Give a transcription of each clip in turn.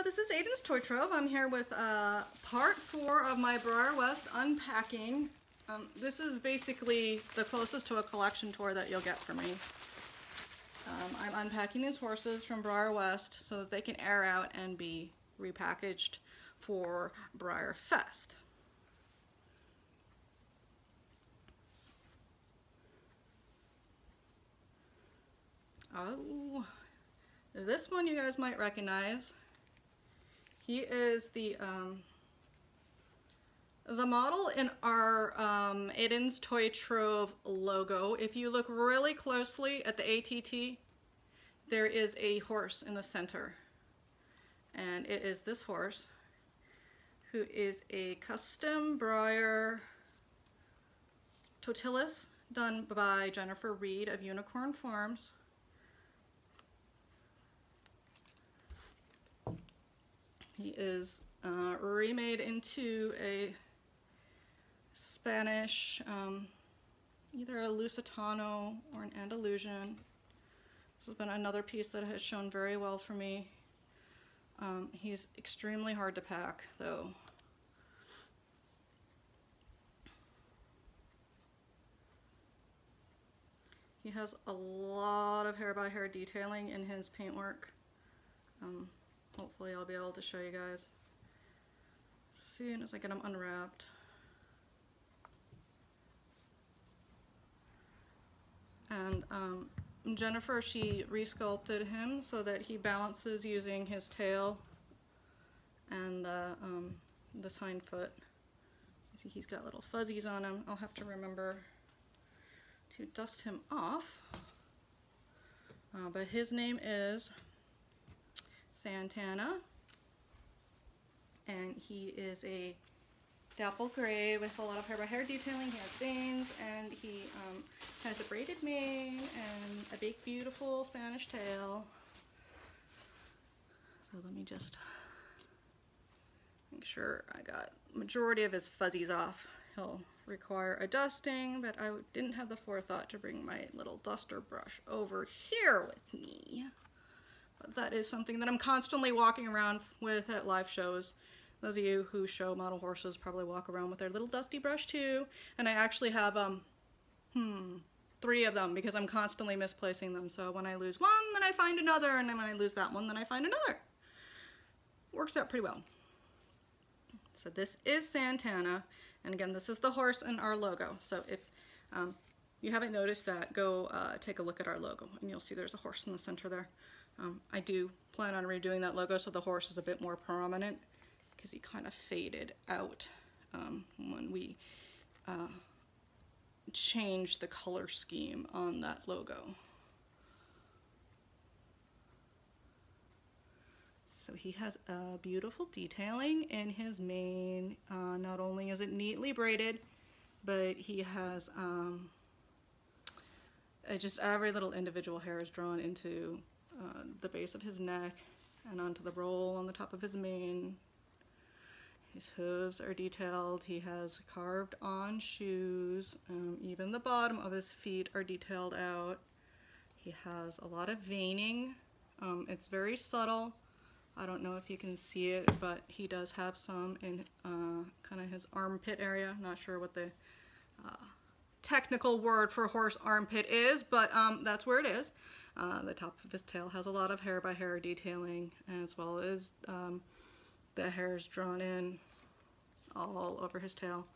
This is Aidan's Toy Trove. I'm here with part 4 of my BreyerWest unpacking. This is basically the closest to a collection tour that you'll get from me. I'm unpacking these horses from BreyerWest so that they can air out and be repackaged for Breyer Fest. Oh, this one you guys might recognize. He is the model in our Aidan's Toy Trove logo. If you look really closely at the ATT, there is a horse in the center. And it is this horse, who is a custom Breyer Totilis done by Jennifer Reed of Unicorn Farms. He is remade into a Spanish, either a Lusitano or an Andalusian. This has been another piece that has shown very well for me. He's extremely hard to pack, though. He has a lot of hair-by-hair detailing in his paintwork. Hopefully I'll be able to show you guys as soon as I get him unwrapped. And Jennifer, she resculpted him so that he balances using his tail and this hind foot. You see he's got little fuzzies on him. I'll have to remember to dust him off. But his name is Santana, and he is a dapple gray with a lot of hair-by-hair detailing. He has veins, and he has a braided mane and a big, beautiful Spanish tail. So let me just make sure I got the majority of his fuzzies off. He'll require a dusting, but I didn't have the forethought to bring my little duster brush over here with me. But that is something that I'm constantly walking around with at live shows. Those of you who show model horses probably walk around with their little dusty brush too. And I actually have 3 of them because I'm constantly misplacing them. So when I lose one, then I find another, and then when I lose that one, then I find another. Works out pretty well. So this is Santana, and again, this is the horse in our logo. So if you haven't noticed that, go take a look at our logo, and you'll see there's a horse in the center there. I do plan on redoing that logo so the horse is a bit more prominent, because he kind of faded out when we changed the color scheme on that logo. So he has a beautiful detailing in his mane. Not only is it neatly braided, but he has just every little individual hair is drawn into the base of his neck and onto the roll on the top of his mane. His hooves are detailed. He has carved on shoes. Even the bottom of his feet are detailed out. He has a lot of veining. It's very subtle. I don't know if you can see it, but he does have some in kind of his armpit area. Not sure what the technical word for horse armpit is, but that's where it is. The top of his tail has a lot of hair-by-hair detailing, as well as the hairs drawn in all over his tail.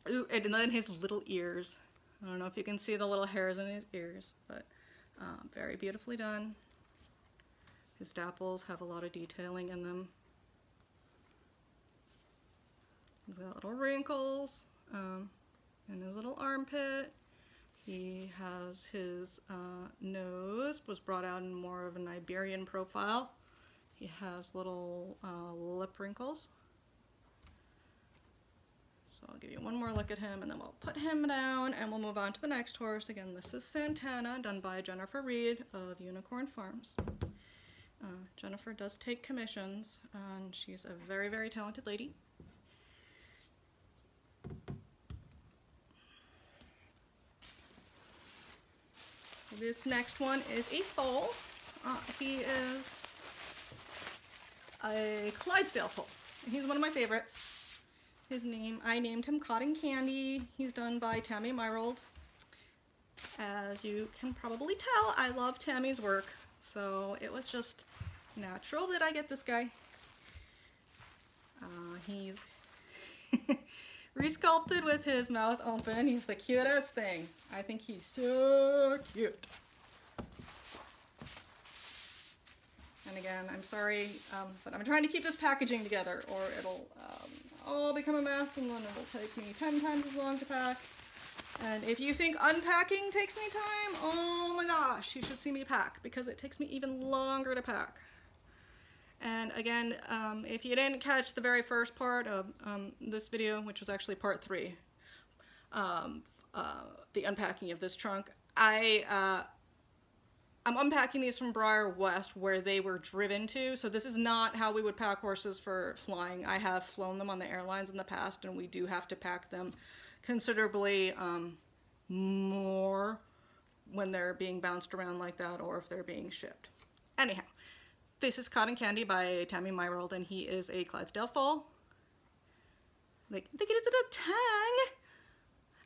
Ooh, and then his little ears. I don't know if you can see the little hairs in his ears, but very beautifully done. His dapples have a lot of detailing in them. He's got little wrinkles in his little armpit. He has his nose was brought out in more of an Iberian profile. He has little lip wrinkles. So I'll give you one more look at him, and then we'll put him down and we'll move on to the next horse. Again, this is Santana, done by Jennifer Reed of Unicorn Farms. Jennifer does take commissions, and she's a very, very talented lady. This next one is a foal. He is a Clydesdale foal. He's one of my favorites. His name, I named him Cotton Candy. He's done by Tammy Myrold. As you can probably tell, I love Tammy's work, so it was just natural that I get this guy. He's resculpted with his mouth open. He's the cutest thing. I think he's so cute. And again, I'm sorry, but I'm trying to keep this packaging together or it'll all become a mess and then it'll take me 10 times as long to pack. And if you think unpacking takes me time, oh my gosh, you should see me pack because it takes me even longer to pack. And again, if you didn't catch the very first part of this video, which was actually part 3, the unpacking of this trunk, I'm unpacking these from BreyerWest where they were driven to. So this is not how we would pack horses for flying. I have flown them on the airlines in the past and we do have to pack them considerably more when they're being bounced around like that or if they're being shipped. Anyhow, this is Cotton Candy by Tammy Myrold and he is a Clydesdale foal. Like, I think it is a tang.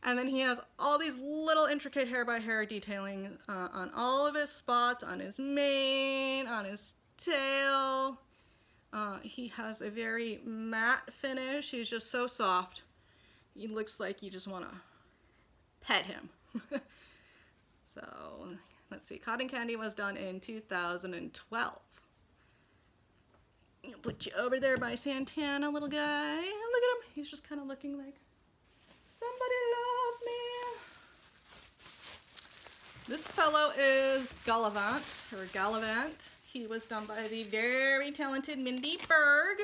And then he has all these little intricate hair by hair detailing on all of his spots, on his mane, on his tail. He has a very matte finish. He's just so soft. He looks like you just want to pet him. So, let's see. Cotton Candy was done in 2012. I'll put you over there by Santana, little guy. Look at him. He's just kind of looking like, somebody love me. This fellow is Gulliver. He was done by the very talented Mindy Berg.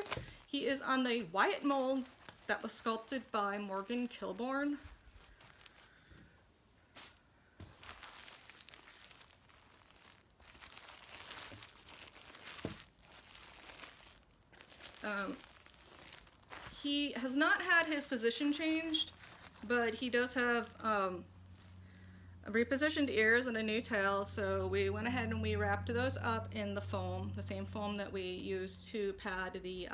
He is on the Wyatt mold that was sculpted by Morgan Kilbourne. He has not had his position changed, but he does have repositioned ears and a new tail, so we went ahead and we wrapped those up in the foam, the same foam that we used to pad the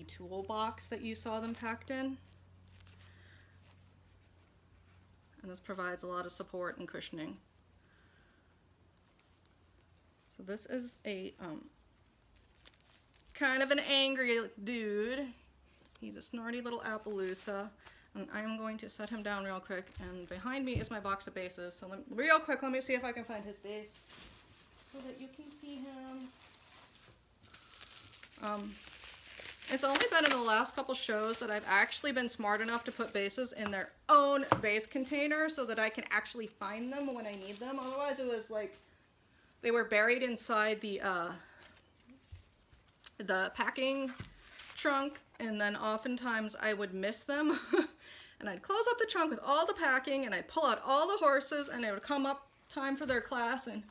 toolbox that you saw them packed in. And this provides a lot of support and cushioning. So this is a kind of an angry dude. He's a snorty little Appaloosa. And I'm going to set him down real quick. And behind me is my box of bases. So real quick, let me see if I can find his base so that you can see him. It's only been in the last couple shows that I've actually been smart enough to put bases in their own base container so that I can actually find them when I need them. Otherwise it was like they were buried inside the packing trunk, and then oftentimes I would miss them. And I'd close up the trunk with all the packing and I'd pull out all the horses and it would come up time for their class and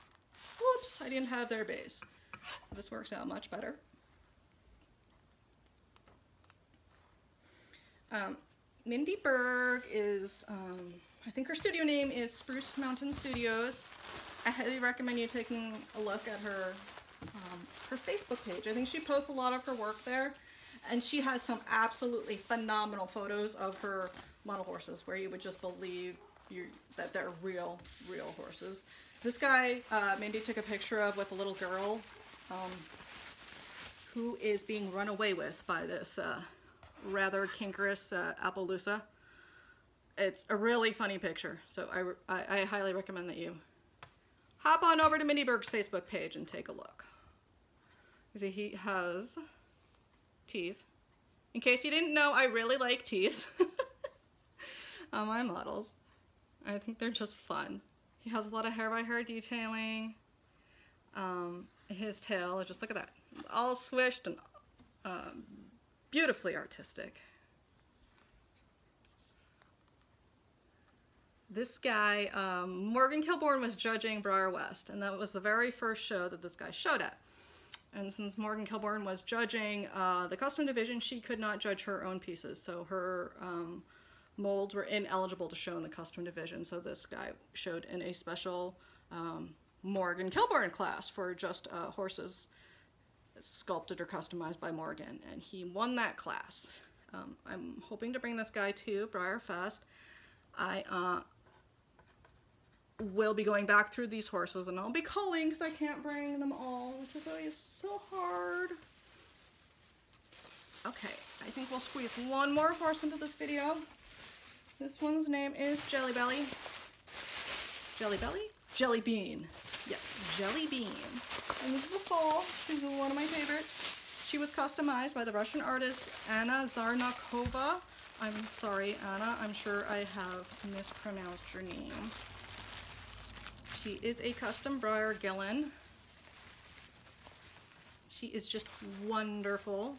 whoops, I didn't have their base. So this works out much better. Mindy Berg is, I think her studio name is Spruce Mountain Studios. I highly recommend you taking a look at her Facebook page. I think she posts a lot of her work there, and she has some absolutely phenomenal photos of her model horses where you would just believe that they're real horses. This guy, Mindy took a picture of with a little girl who is being run away with by this rather cankerous Appaloosa. It's a really funny picture, so I highly recommend that you hop on over to Mindy Berg's Facebook page and take a look. You see, he has teeth. In case you didn't know, I really like teeth on my models. I think they're just fun. He has a lot of hair by hair detailing. His tail, just look at that. All swished and beautifully artistic. This guy, Morgan Kilbourne was judging BreyerWest, and that was the very first show that this guy showed at. And since Morgan Kilbourne was judging the custom division, she could not judge her own pieces, so her molds were ineligible to show in the custom division. So this guy showed in a special Morgan Kilbourne class for just horses sculpted or customized by Morgan, and he won that class. I'm hoping to bring this guy to BreyerFest. I will be going back through these horses, and I'll be culling because I can't bring them all, which is always so hard. Okay, I think we'll squeeze one more horse into this video. This one's name is Jellybelly. Jellybean. Yes, Jellybean. And this is a foal. She's one of my favorites. She was customized by the Russian artist Anna Zarnakova. I'm sorry, Anna. I'm sure I have mispronounced your name. She is a custom Breyer Gillen. She is just wonderful.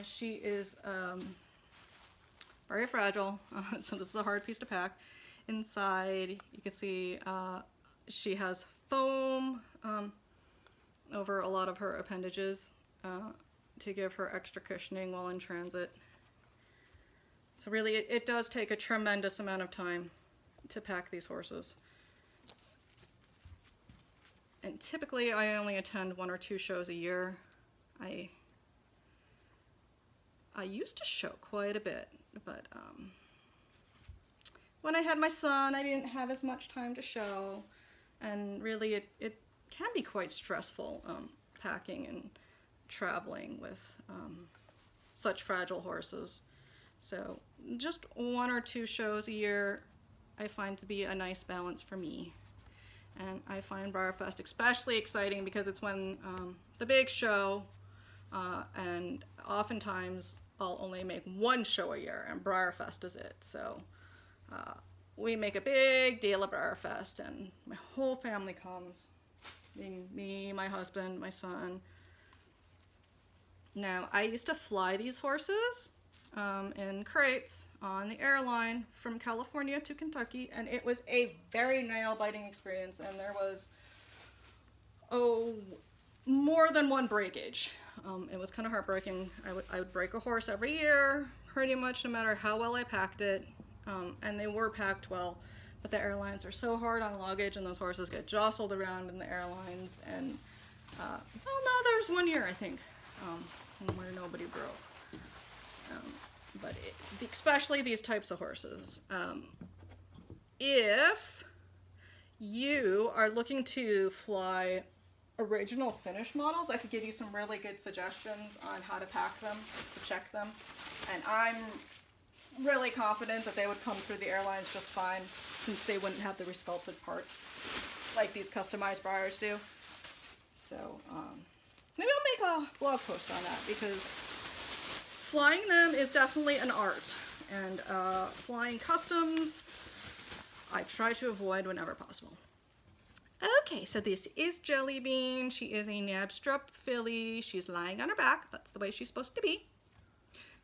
She is very fragile, so this is a hard piece to pack. Inside, you can see she has foam over a lot of her appendages to give her extra cushioning while in transit. So really, it does take a tremendous amount of time to pack these horses. And typically, I only attend 1 or 2 shows a year. I used to show quite a bit, but when I had my son, I didn't have as much time to show, and really it can be quite stressful packing and traveling with such fragile horses. So just 1 or 2 shows a year I find to be a nice balance for me. And I find BreyerFest especially exciting because it's when the big show, and oftentimes I'll only make 1 show a year, and BreyerFest is it. So we make a big deal of BreyerFest, and my whole family comes, being me, my husband, my son. Now, I used to fly these horses in crates on the airline from California to Kentucky, and it was a very nail-biting experience, and there was, more than 1 breakage. It was kind of heartbreaking. I would break a horse every year, pretty much no matter how well I packed it, and they were packed well, but the airlines are so hard on luggage, and those horses get jostled around in the airlines, and, oh no, there's 1 year, I think, where nobody broke. But especially these types of horses. If you are looking to fly original finish models, I could give you some really good suggestions on how to pack them, to check them. And I'm really confident that they would come through the airlines just fine, since they wouldn't have the resculpted parts like these customized Breyers do. So maybe I'll make a blog post on that, because flying them is definitely an art, and flying customs I try to avoid whenever possible. Okay, so this is Jellybean. She is a nab-strap filly. She's lying on her back. That's the way she's supposed to be.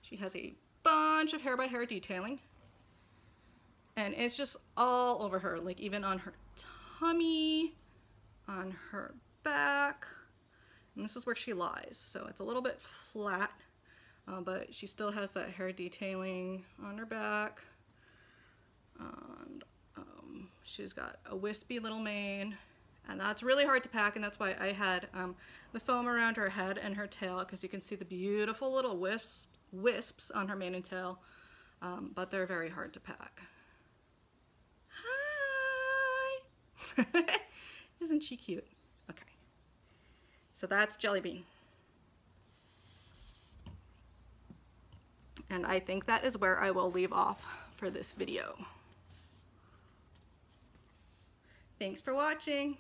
She has a bunch of hair-by-hair detailing, and it's just all over her, like even on her tummy, on her back, and this is where she lies. So it's a little bit flat. But she still has that hair detailing on her back, and she's got a wispy little mane, and that's really hard to pack, and that's why I had the foam around her head and her tail, because you can see the beautiful little wisps on her mane and tail, but they're very hard to pack. Hi! Isn't she cute? Okay, so that's Jellybean. And I think that is where I will leave off for this video. Thanks for watching.